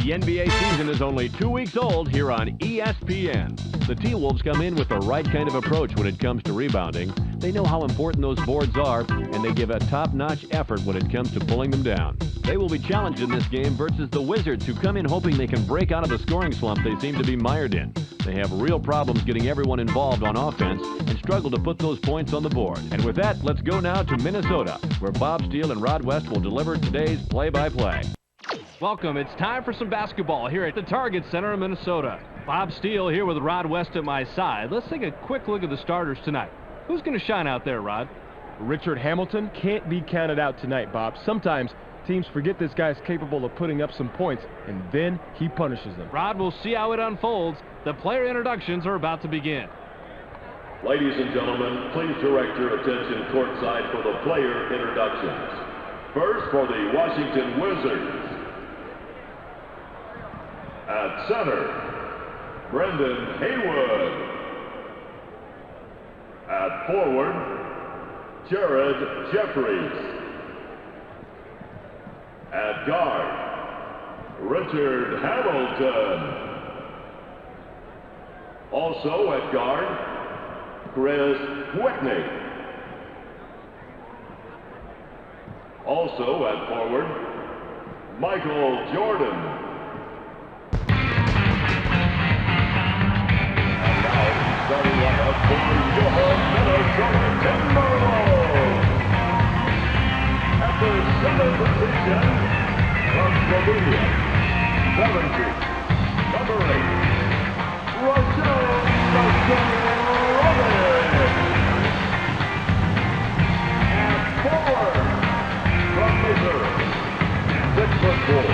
The NBA season is only 2 weeks old here on ESPN. The T-Wolves come in with the right kind of approach when it comes to rebounding. They know how important those boards are, and they give a top-notch effort when it comes to pulling them down. They will be challenged in this game versus the Wizards, who come in hoping they can break out of the scoring slump they seem to be mired in. They have real problems getting everyone involved on offense and struggle to put those points on the board. And with that, let's go now to Minnesota, where Bob Steele and Rod West will deliver today's play-by-play. Welcome. It's time for some basketball here at the Target Center in Minnesota. Bob Steele here with Rod West at my side. Let's take a quick look at the starters tonight. Who's going to shine out there, Rod? Richard Hamilton can't be counted out tonight, Bob. Sometimes teams forget this guy's capable of putting up some points, and then he punishes them. Rod, we'll see how it unfolds. The player introductions are about to begin. Ladies and gentlemen, please direct your attention courtside for the player introductions. First, for the Washington Wizards. At center, Brendan Haywood. At forward, Jared Jeffries. At guard, Richard Hamilton. Also at guard, Chris Whitney. Also at forward, Michael Jordan. Starting lineup for your Minnesota Timberwolves. At the center position, from Slovenia, 70, number 8, Russell Robin. At forward, from Missouri, 6'4",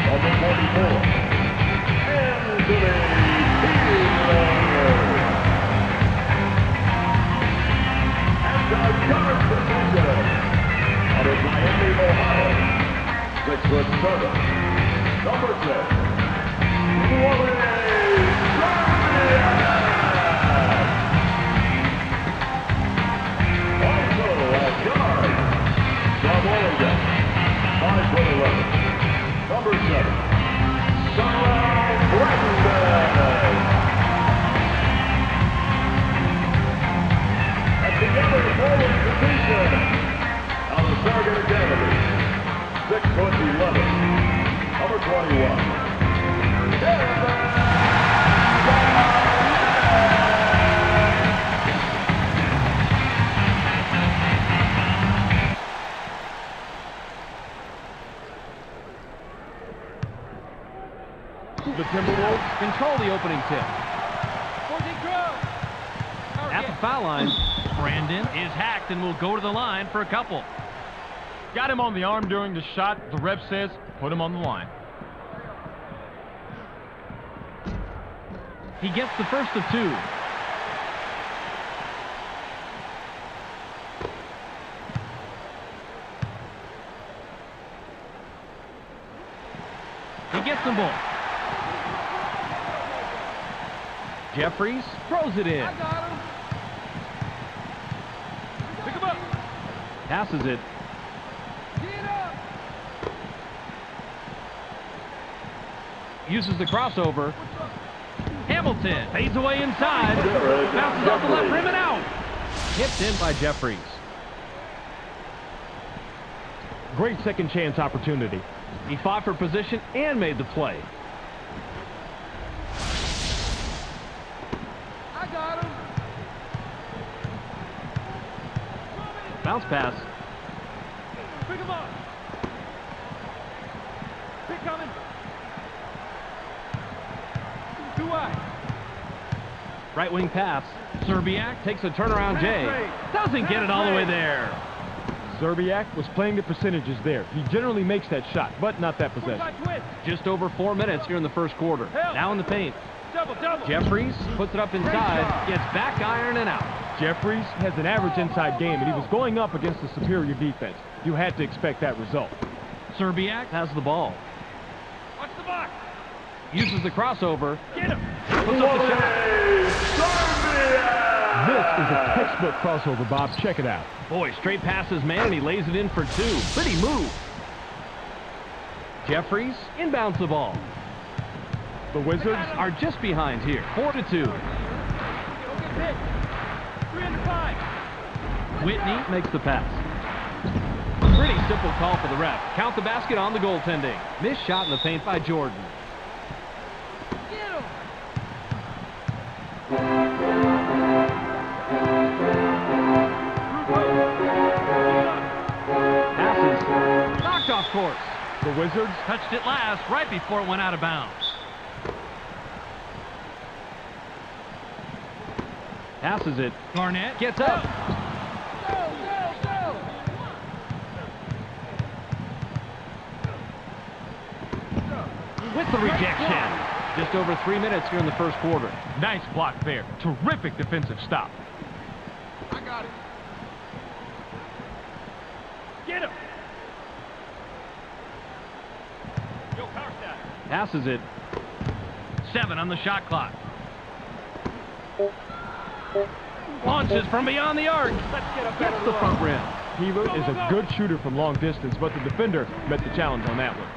number 44, Anthony Taylor. The guard position out of Miami, Ohio, 6'7", number 10, Wally Serbiak. Also at guard, from Oregon, 5'11", number 7, Sarah Brandon. The other forward position out of Sega Academy, 6'11", number 21. The Timberwolves control the opening tip. At the foul line, Brandon is hacked and will go to the line for a couple. Got him on the arm during the shot. The ref says, put him on the line. He gets the first of two. He gets them both. Jeffries throws it in. Passes it. Uses the crossover. Hamilton fades away inside. Bounces off the left rim and out. Hipped in by Jeffries. Great second chance opportunity. He fought for position and made the play. I got him. Bounce pass. Pick him up. Pick coming. Too wide. Right wing pass. Serbiak takes a turnaround J. Doesn't get it all the way there. Serbiak was playing the percentages there. He generally makes that shot, but not that possession. Just over 4 minutes here in the first quarter. Now in the paint. Jeffries puts it up inside, gets back iron and out. Jeffries has an average inside game, and he was going up against a superior defense. You had to expect that result. Serbiak has the ball. Watch the box. Uses the crossover. Get him. Puts up the shot. This is a textbook crossover, Bob. Check it out. Boy, straight past his man, and he lays it in for two. Pretty move. Jeffries inbounds the ball. The Wizards Are just behind here, 4-2. Go get hit. 3 under 5. Whitney makes the pass. Pretty simple call for the ref. Count the basket on the goaltending. Missed shot in the paint by Jordan. Get him. Passes. Knocked off course. The Wizards Touched it last, right before it went out of bounds. Passes it. Garnett gets up. Go, go, go. With the rejection. Just over 3 minutes here in the first quarter. Nice block there. Terrific defensive stop. I got it. Get him. Yo, power stack. Passes it. 7 on the shot clock. Launches from beyond the arc. Let's get a Gets better the look. front rim. Peeler is a good shooter from long distance, but the defender met the challenge on that one.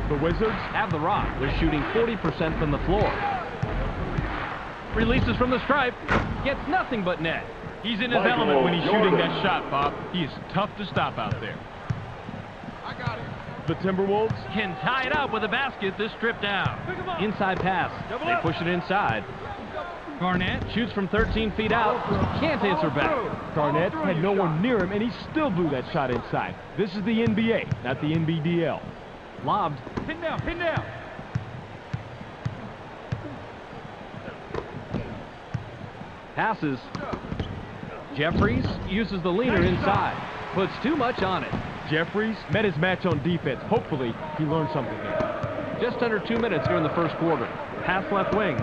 The Wizards Have the rock. They're shooting 40% from the floor. Releases from the stripe. Gets nothing but net. He's in his element when he's shooting that shot, Bob. He is tough to stop out there. I got it. The Timberwolves Can tie it up with a basket this trip down. Pick 'em up. Inside pass. Double They up. push it inside. Garnett shoots from 13 feet out. Can't answer back. Garnett had no one near him, and he still blew that shot inside. This is the NBA, not the NBDL. Lobbed. Pin down, pin down. Passes. Jeffries uses the leaner inside. Puts too much on it. Jeffries met his match on defense. Hopefully, he learned something there. Just under 2 minutes here in the first quarter. Pass left wing.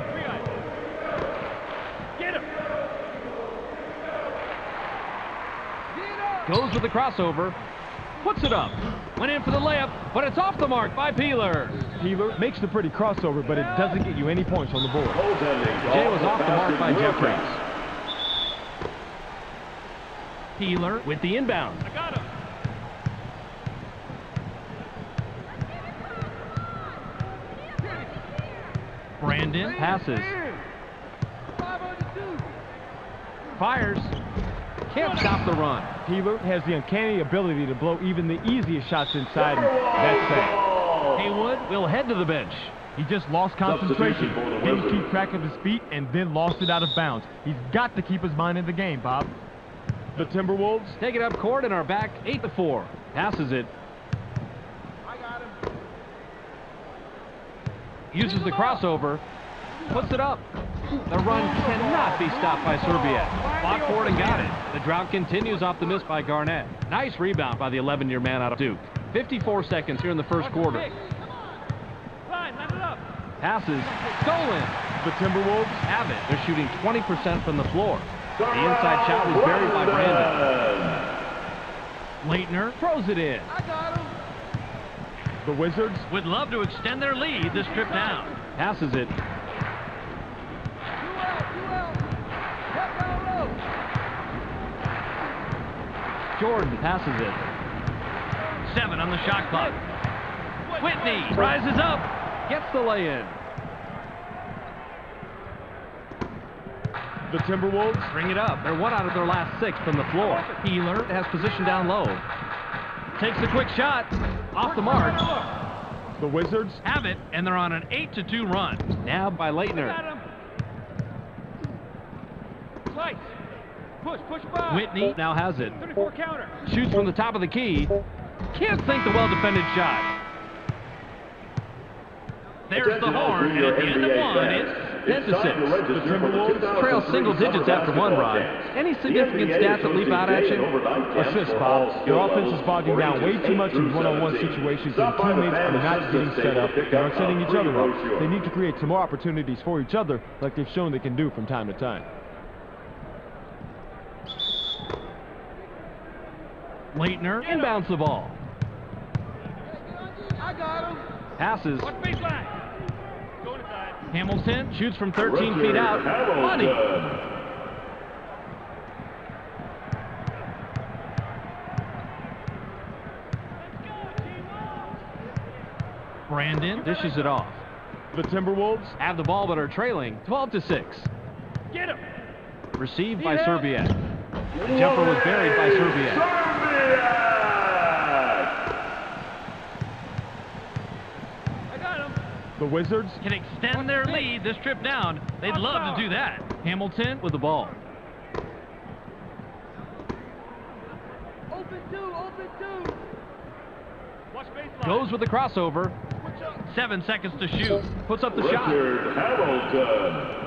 Get him. Goes with the crossover. Puts it up. Went in for the layup, but it's off the mark by Peeler. Peeler makes the pretty crossover, but it doesn't get you any points on the board. Goaltending. Jay was off the mark by Basket will Jeffries. count. Peeler with the inbound. I got him. Brandon passes. 5 under 2. Fires. Can't stop the run. Peeler has the uncanny ability to blow even the easiest shots inside, and that's sad. Haywood will head to the bench. He just lost concentration, Substitution for the didn't Wizards. keep track of his feet, and then lost it out of bounds. He's got to keep his mind in the game, Bob. The Timberwolves Take it up court and are back 8-4. Passes it. I got him. Uses the crossover. Puts it up. The run cannot be stopped by Serbia. Fought for it and got it. The drought continues off the miss by Garnett. Nice rebound by the 11-year man out of Duke. 54 seconds here in the first quarter. Fine, line it up. Passes. Stolen. The Timberwolves Have it. They're shooting 20% from the floor. The inside shot was buried by Brandon. Leitner throws it in. I got him. The Wizards Would love to extend their lead this trip down. Passes it. 2 out, 2 out. Help down low. Jordan passes it. 7 on the shot clock. Whitney rises up. Gets the lay-in. The Timberwolves Bring it up. They're 1 out of their last 6 from the floor. Peeler has position down low. Takes a quick shot. Off the mark. The Wizards Have it, and they're on an 8-2 run. Nabbed by Leitner. Got him. Slice. Push, push by. Whitney now has it. 34 counter. Shoots from the top of the key. Can't sink the well-defended shot. There's the horn, and at the end of one, it's 10-6. The Timberwolves Trail single digits after one, Rod. Any significant stats that leap out at you? Assists, Bob. Your offense is bogging down way too much in one-on-one situations, and teammates are not getting set up and aren't setting each other up. They need to create some more opportunities for each other, like they've shown they can do from time to time. Leitner inbounds the ball. I got him. Passes. Watch baseline. Going inside. Hamilton shoots from 13 feet out. Money. Brandon dishes it off. The Timberwolves Have the ball but are trailing 12-6. Get him. Received by Serbiak. The jumper was buried by Serbiak. I got him. The Wizards Can extend their lead this trip down. They'd love to do that. Hamilton with the ball. Open two. Watch baseline. Goes with the crossover. 7 seconds to shoot. Puts up the shot. Richard Hamilton.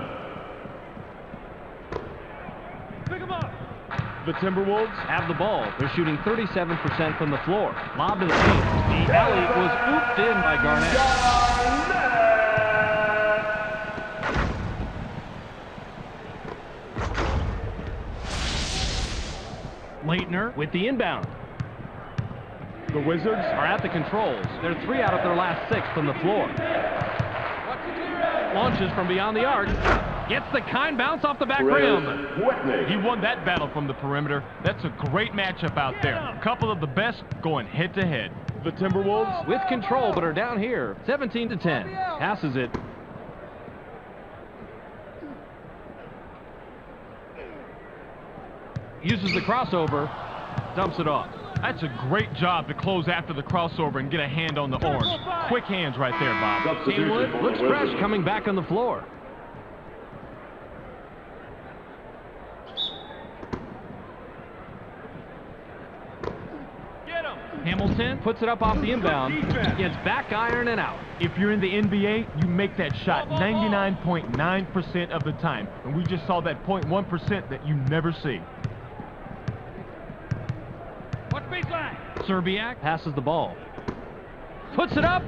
Pick him up. The Timberwolves Have the ball. They're shooting 37% from the floor. Lob to the paint. The alley was ooped in by Garnett. Leitner with the inbound. The Wizards Are at the controls. They're 3 out of their last 6 from the floor. Watch the clear out. Launches from beyond the arc. Gets the kind bounce off the back Chris rim. Whitney. He won that battle from the perimeter. That's a great matchup out there. A couple of the best going head-to-head. The Timberwolves With control, but are down here. 17-10. Passes it. Uses the crossover. Dumps it off. That's a great job to close after the crossover and get a hand on the orange. Quick hands right there, Bob. Substitution Kingwood for looks the fresh Wizards. coming back on the floor. Get him. Hamilton puts it up off the inbound. Gets back iron and out. If you're in the NBA, you make that shot 99.9% of the time. And we just saw that 0.1% that you never see. Watch baseline. Serbiak passes the ball. Puts it up.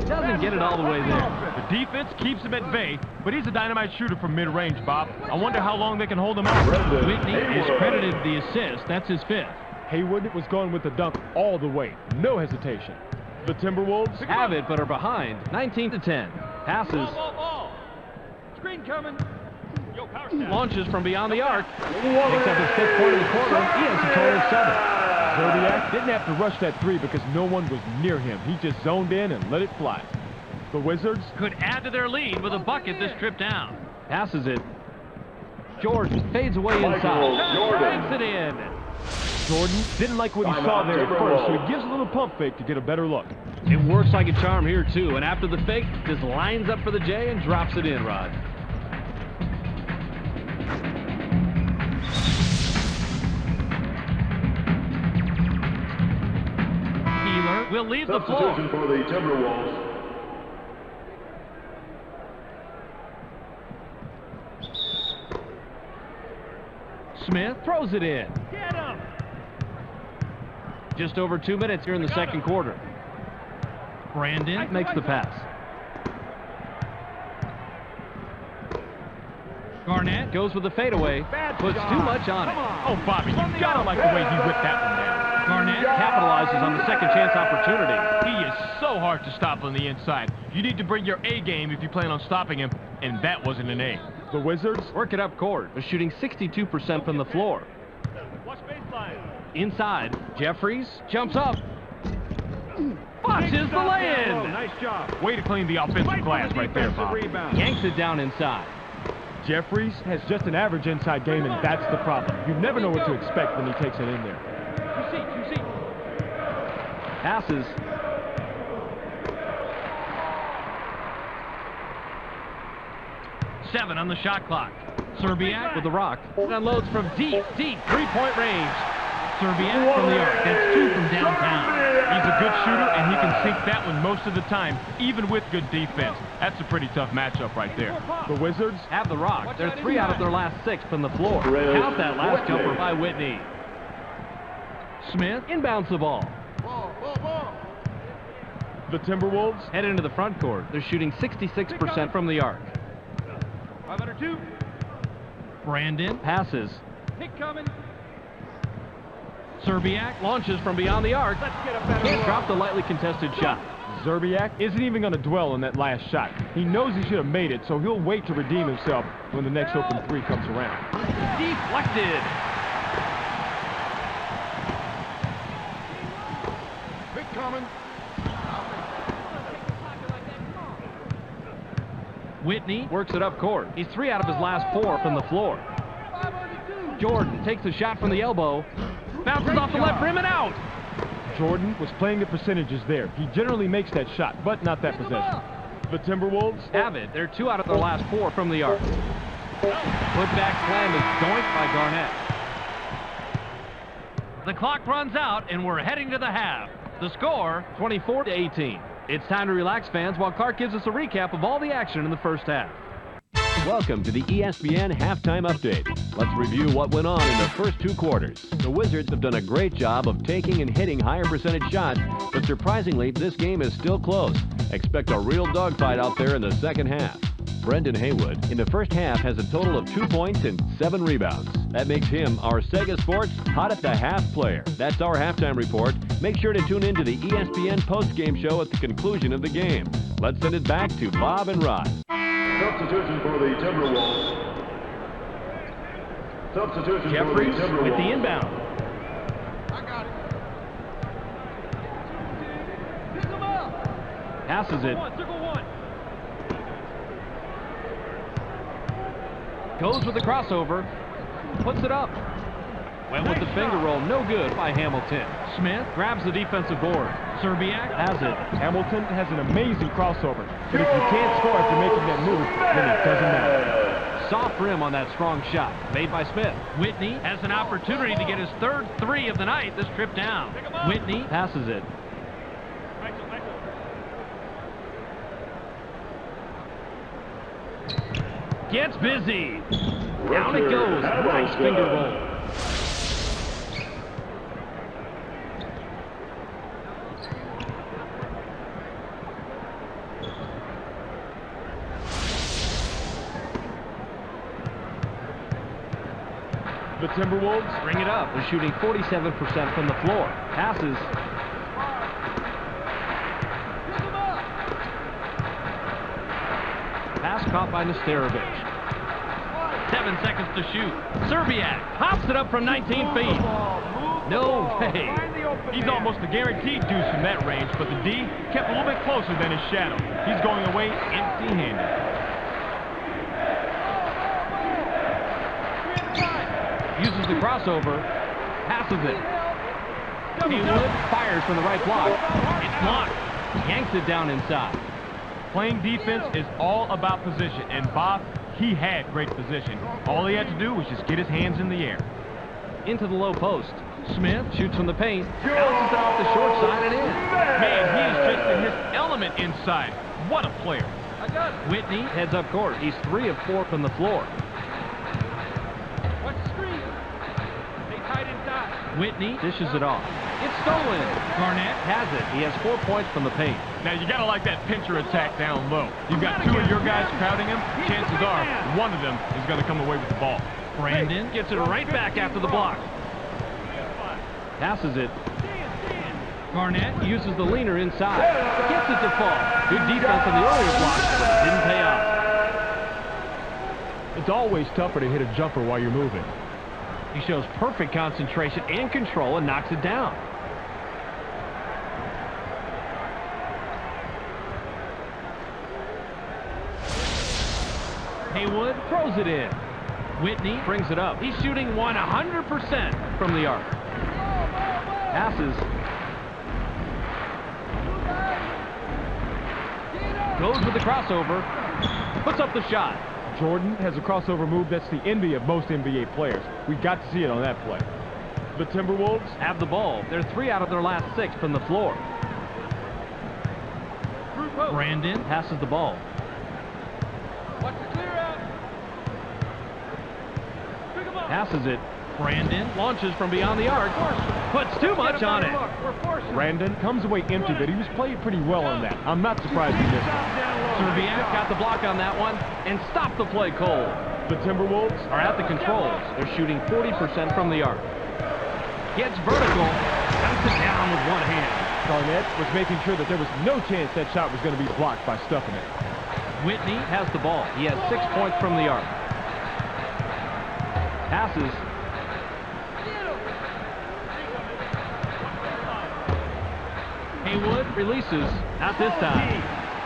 Doesn't get it all the way there. The defense keeps him at bay, but he's a dynamite shooter from mid-range, Bob. I wonder how long they can hold him out. Brendan Whitney is Haywood. credited the assist. That's his 5th. Haywood was going with the dunk all the way. No hesitation. The Timberwolves Have it, but are behind. 19-10. Passes. Ball. Screen coming. Yo, power step. Launches from beyond the arc. Picks up his 5th point of the quarter. He has a total of 7. Zerbiak didn't have to rush that 3 because no one was near him. He just zoned in and let it fly. The Wizards Could add to their lead with a bucket this trip down. Passes it. Jordan fades away Michael inside. Jordan. Strikes it in. Jordan didn't like what he Timeout, saw there at first, so Timberwolves. he gives a little pump fake to get a better look. It works like a charm here, too. And after the fake, just lines up for the J and drops it in, Rod. Keeler will leave the floor. Substitution for the Timberwolves. Smith throws it in. Get him. Just over 2 minutes here in the second quarter. Brandon makes the pass. Garnett goes with the fadeaway. Puts too much on it. Oh, Bobby, you gotta like the way he whipped that one down. Garnett capitalizes on the second chance opportunity. He is so hard to stop on the inside. You need to bring your A game if you plan on stopping him, and that wasn't an A. The Wizards Work it up court. They're shooting 62% from the floor. Watch baseline. Inside, Jeffries jumps up. Botches the lay-in. Nice job. Way to clean the offensive glass right there, Bob. Rebound. Yanks it down inside. Jeffries has just an average inside game, and that's the problem. You never know what to expect when he takes it in there. Two seat. Passes. Seven on the shot clock. Serbiak with the rock. Unloads from deep, three-point range. Serbiak from the arc. That's 2 from downtown. He's a good shooter, and he can sink that one most of the time, even with good defense. That's a pretty tough matchup right there. The Wizards Have the rock. They're 3 out of their last 6 from the floor. Chris Count that last Whitney. jumper by Whitney. Smith inbounds the ball. the Timberwolves Head into the front court. They're shooting 66% from the arc. 502. Brandon passes. Pick coming. Serbiak launches from beyond the arc. Let's get a better Can't look. drop the lightly contested shot. Zerbiak isn't even going to dwell on that last shot. He knows he should have made it, so he'll wait to redeem himself when the next open 3 comes around. Deflected. Pick coming. Whitney works it up court. He's 3 out of his last 4 from the floor. Jordan takes a shot from the elbow. Bounces off the left rim and out. Jordan was playing the percentages there. He generally makes that shot, but not that possession. The Timberwolves have it. They're 2 out of their last 4 from the arc. Put-back slam is doinked by Garnett. The clock runs out, and we're heading to the half. The score, 24-18. It's time to relax, fans, while Clark gives us a recap of all the action in the first half. Welcome to the ESPN Halftime Update. Let's review what went on in the first 2 quarters. The Wizards have done a great job of taking and hitting higher percentage shots, but surprisingly, this game is still close. Expect a real dogfight out there in the second half. Brendan Haywood, in the first half, has a total of 2 points and 7 rebounds. That makes him our Sega Sports Hot at the Half player. That's our halftime report. Make sure to tune in to the ESPN postgame show at the conclusion of the game. Let's send it back to Bob and Rod. Substitution for the Timberwolves. Substitution Jeffries for the Timberwolves. with the inbound. I got it. Pick him up. Passes it. Circle one. Goes with the crossover. Puts it up. Went with the finger roll. No good by Hamilton. Smith grabs the defensive board. Serbiak has it. Hamilton has an amazing crossover, but if you can't score after making that move, then it doesn't matter. Soft rim on that strong shot made by Smith. Whitney has an opportunity to get his 3rd 3 of the night this trip down. Whitney passes it. Gets busy. Down it goes. Nice finger roll. The Timberwolves Bring it up. They're shooting 47% from the floor. Passes. Pass caught by Nesterovic. 7 seconds to shoot. Serbiak pops it up from 19 feet. No way. He's almost a guaranteed deuce from that range, but the D kept a little bit closer than his shadow. He's going away empty-handed. Uses the crossover. Passes it. Haywood fires from the right block. It's blocked. Yanks it down inside. Playing defense is all about position, and Bob, he had great position. All he had to do was just get his hands in the air. Into the low post. Smith shoots from the paint. Bounces it off the short side and in. Man, he is just in his element inside. What a player. I got it. Whitney heads up court. He's 3 of 4 from the floor. Watch the screen. Stay tight inside. Whitney dishes it off. It's stolen. Garnett has it. He has 4 points from the paint. Now, you got to like that pincher attack down low. You've got 2 of your guys crowding him. Chances are one of them is going to come away with the ball. Brandon gets it right back after the block. Passes it. Garnett uses the leaner inside. Gets it to fall. Good defense on the earlier block, but it didn't pay off. It's always tougher to hit a jumper while you're moving. He shows perfect concentration and control and knocks it down. Haywood throws it in. Whitney brings it up. He's shooting 100% from the arc. Passes. Goes with the crossover. Puts up the shot. Jordan has a crossover move that's the envy of most NBA players. We got to see it on that play. The Timberwolves have the ball. They're 3 out of their last 6 from the floor. Brandon passes the ball. Watch the clear out. Pick him up. Passes it. Brandon launches from beyond the arc. Puts too much on it. We're forcing. Brandon comes away empty, but he was playing pretty well on that. I'm not surprised he missed it. Serbiak got the block on that one and stopped the play cold. The Timberwolves Are at the controls. They're shooting 40% from the arc. Gets vertical. Cuts it down with one hand. Garnett was making sure that there was no chance that shot was going to be blocked by stuffing it. Whitney has the ball. He has 6 points from the arc. Passes. Haywood releases. Not this time.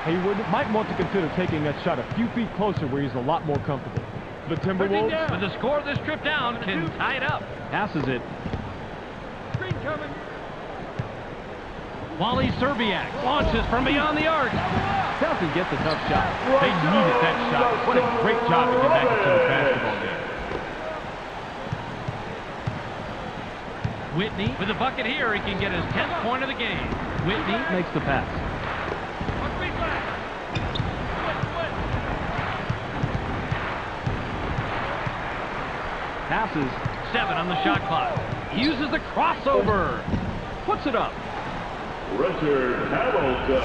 Haywood might want to consider taking that shot a few feet closer where he's a lot more comfortable. The Timberwolves, with the score of this trip down, can tie it up. Passes it. Screen coming. Wally Serbiak launches from beyond the arc. Doesn't get the tough shot. they needed that shot. What a great job to get back into the basketball game. Whitney with a bucket here. He can get his 10th point of the game. Whitney makes the pass. Passes. 7 on the shot clock. He uses the crossover. Puts it up. Richard Hamilton.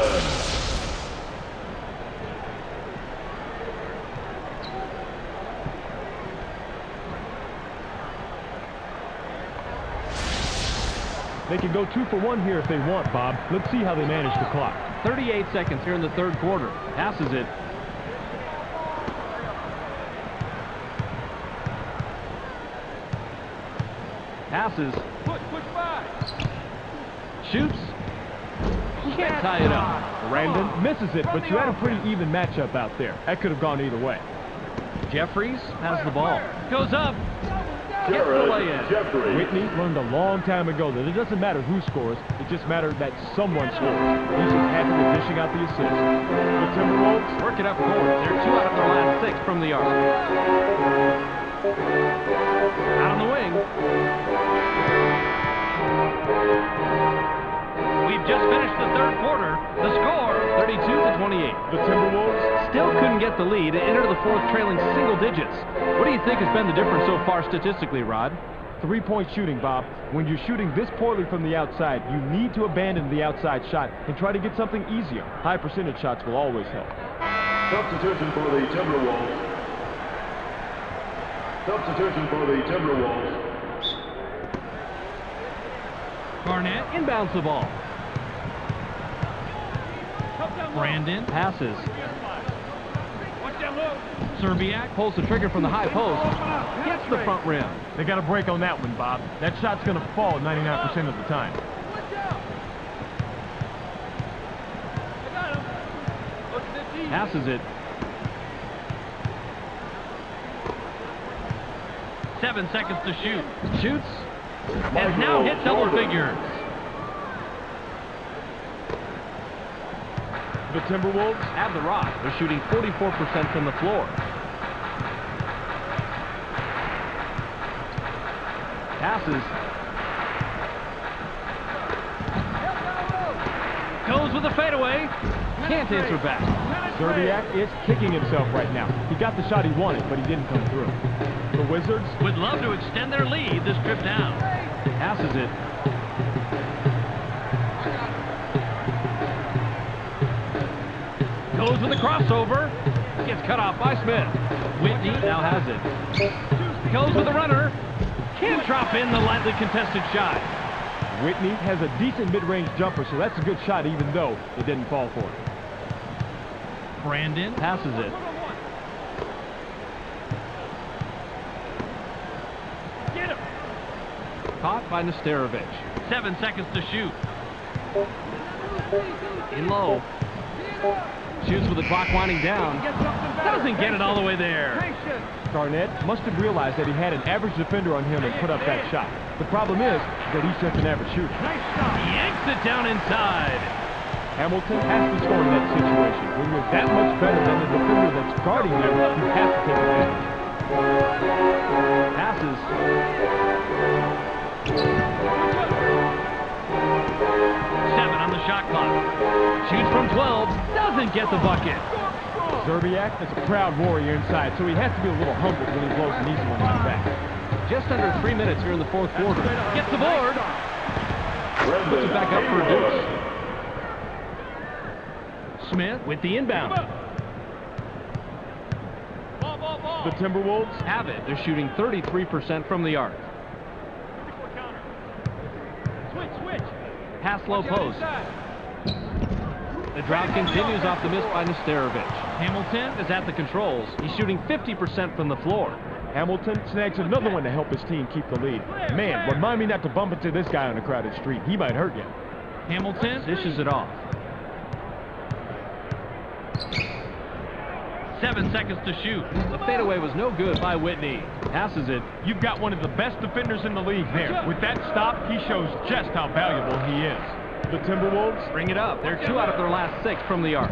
They can go 2 for 1 here if they want, Bob. Let's see how they manage the clock. 38 seconds here in the third quarter. Passes it. Passes. Push by. Shoots. Can't tie it up. Brandon misses it, but you had a pretty even matchup out there. That could have gone either way. Jeffries has the ball. Goes up. Gets the lay-in. Jeffries. Whitney learned a long time ago that it doesn't matter who scores, it just matters that someone scores. He's just happy with dishing out the assist. The Timberwolves Work it up court. They're 2 out of their last 6 from the arc. Out on the wing. We've just finished the third quarter. The score, 32-28. The Timberwolves Still couldn't get the lead and enter the fourth trailing single digits. What do you think has been the difference so far statistically, Rod? 3-point shooting, Bob. When you're shooting this poorly from the outside, you need to abandon the outside shot and try to get something easier. High percentage shots will always help. Substitution for the Timberwolves. Substitution for the Timberwolves. Garnett inbounds the ball. Brandon passes. Serbiak pulls the trigger from the high post. Gets the front rim. They got a break on that one, Bob. That shot's going to fall 99% of the time. Passes it. 7 seconds to shoot. Shoots. Has now hit double figures. The Timberwolves Have the rock. They're shooting 44% from the floor. Passes. Goes with the fadeaway. Can't answer back. Serbiak is kicking himself right now. He got the shot he wanted, but he didn't come through. The Wizards Would love to extend their lead this trip down. Passes it. Goes with the crossover. Gets cut off by Smith. Whitney now has it. Goes with the runner. Can't drop in the lightly contested shot. Whitney has a decent mid-range jumper, so that's a good shot even though it didn't fall for him. Brandon passes it. Get him. Caught by Nesterovic. 7 seconds to shoot. In low. Shoots with the clock winding down. Doesn't get it all the way there. Garnett must have realized that he had an average defender on him and put up that shot. The problem is that he's just an average shooter. Yanks it down inside. Hamilton has to score in that situation. When you're that much better than the defender that's guarding you, you have to take advantage. Passes. 7 on the shot clock. Shoots from 12. Doesn't get the bucket. Serbiak is a proud warrior inside, so he has to be a little humbled when he blows an easy one like that. Just under 3 minutes here in the fourth quarter. Gets the board. Puts it back up for a deuce. Smith with the inbound. The Timberwolves Have it. They're shooting 33% from the arc. Switch. Pass low post. The drought continues off the miss by Nesterovic. Hamilton is at the controls. He's shooting 50% from the floor. Hamilton snags another one to help his team keep the lead. Man, remind me not to bump into this guy on a crowded street. He might hurt you. Hamilton dishes it off. 7 seconds to shoot. The fadeaway was no good by Whitney. Passes it. You've got one of the best defenders in the league there. With that stop, he shows just how valuable he is. The Timberwolves Bring it up. They're 2 out of their last 6 from the arc.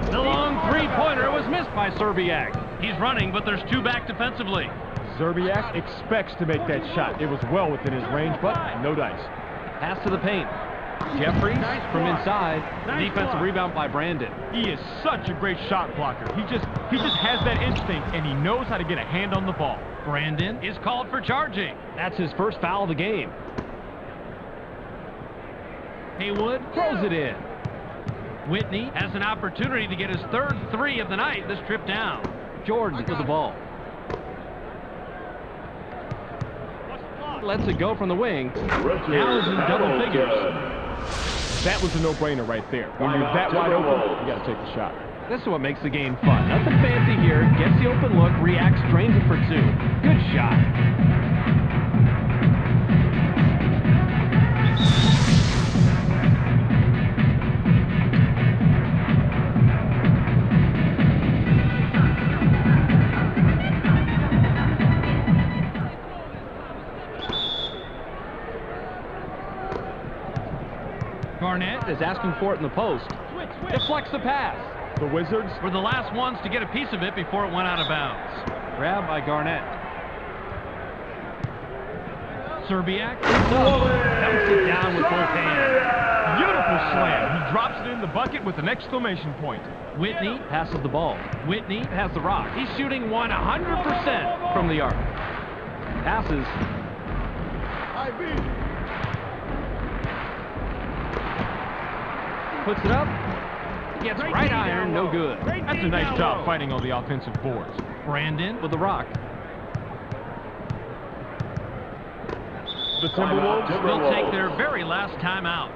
The long three-pointer was missed by Serbiak. He's running, but there's 2 back defensively. Zerbiak expects to make that shot. It was well within his range, but no dice. Pass to the paint. Jeffries from inside. Defensive rebound by Brandon. He is such a great shot blocker. He just has that instinct, and he knows how to get a hand on the ball. Brandon is called for charging. That's his first foul of the game. Haywood throws it in. Whitney has an opportunity to get his 3rd 3 of the night. This trip down. Jordan with the ball. Lets it go from the wing. Now is in double figures. That was a no-brainer right there. When you're that wide open, you got to take the shot. This is what makes the game fun. Nothing fancy here. Gets the open look, reacts, drains it for 2. Good shot. Garnett is asking for it in the post. Deflects the pass. The Wizards Were the last ones to get a piece of it before it went out of bounds. Grabbed by Garnett. Serbiak dumps it down with both hands. Beautiful slam. He drops it in the bucket with an exclamation point. Whitney passes the ball. Whitney has the rock. He's shooting 100% from the arc. Passes. Puts it up. Gets right iron, no good. That's a nice job fighting on the offensive boards. Brandon with the rock. The Timberwolves Will take their very last timeout.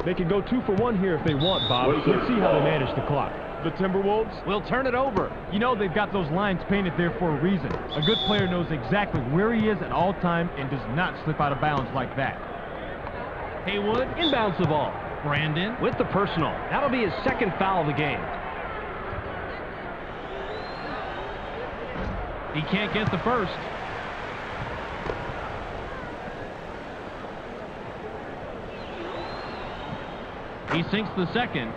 They can go 2 for 1 here if they want, Bob. Let's see how they manage the clock. The Timberwolves Will turn it over. You know they've got those lines painted there for a reason. A good player knows exactly where he is at all time and does not slip out of bounds like that. Haywood inbounds the ball. Brandon with the personal. That'll be his 2nd foul of the game. He can't get the first. He sinks the 2nd.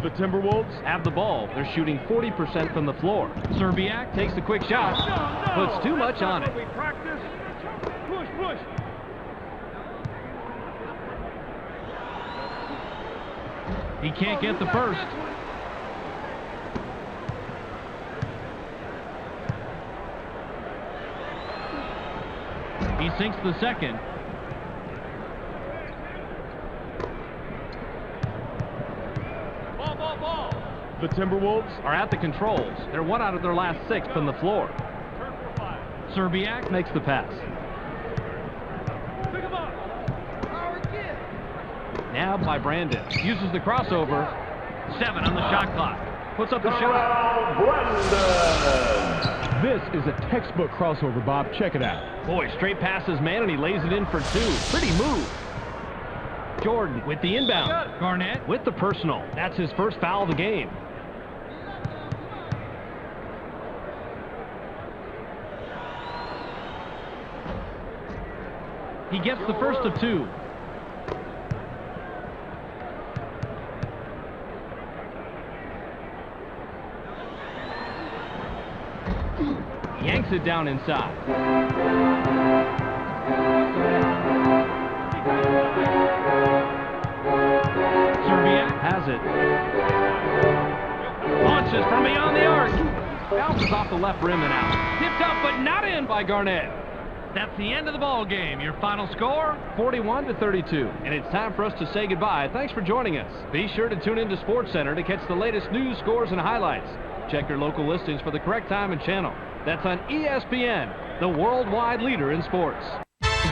The Timberwolves Have the ball. They're shooting 40% from the floor. Serbiak takes the quick shot. Puts too much on it. Push. He can't get the first. He sinks the 2nd. The Timberwolves Are at the controls. They're 1 out of their last 6 from the floor. Serbiak makes the pass. Nabbed by Brandon. Uses the crossover. 7 on the shot clock. Puts up the shot. This is a textbook crossover, Bob. Check it out. Boy, straight passes, man, and he lays it in for 2. Pretty move. Jordan with the inbound. Garnett with the personal. That's his first foul of the game. He gets the first of 2. Yanks it down inside. Serbiak has it. Launches from beyond the arc. Bounces off the left rim and out. Tipped up but not in by Garnett. That's the end of the ball game. Your final score, 41-32. And it's time for us to say goodbye. Thanks for joining us. Be sure to tune into SportsCenter to catch the latest news, scores, and highlights. Check your local listings for the correct time and channel. That's on ESPN, the worldwide leader in sports.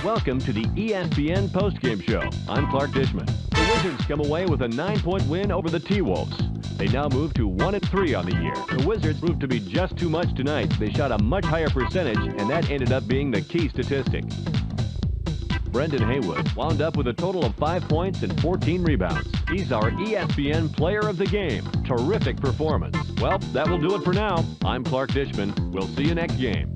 Welcome to the ESPN postgame show. I'm Clark Dishman. The The Wizards come away with a 9-point win over the T-Wolves. They now move to 1-3 on the year. The Wizards proved to be just too much tonight. They shot a much higher percentage, and that ended up being the key statistic. Brendan Haywood wound up with a total of 5 points and 14 rebounds. He's our ESPN Player of the Game. Terrific performance. Well, that will do it for now. I'm Clark Dishman. We'll see you next game.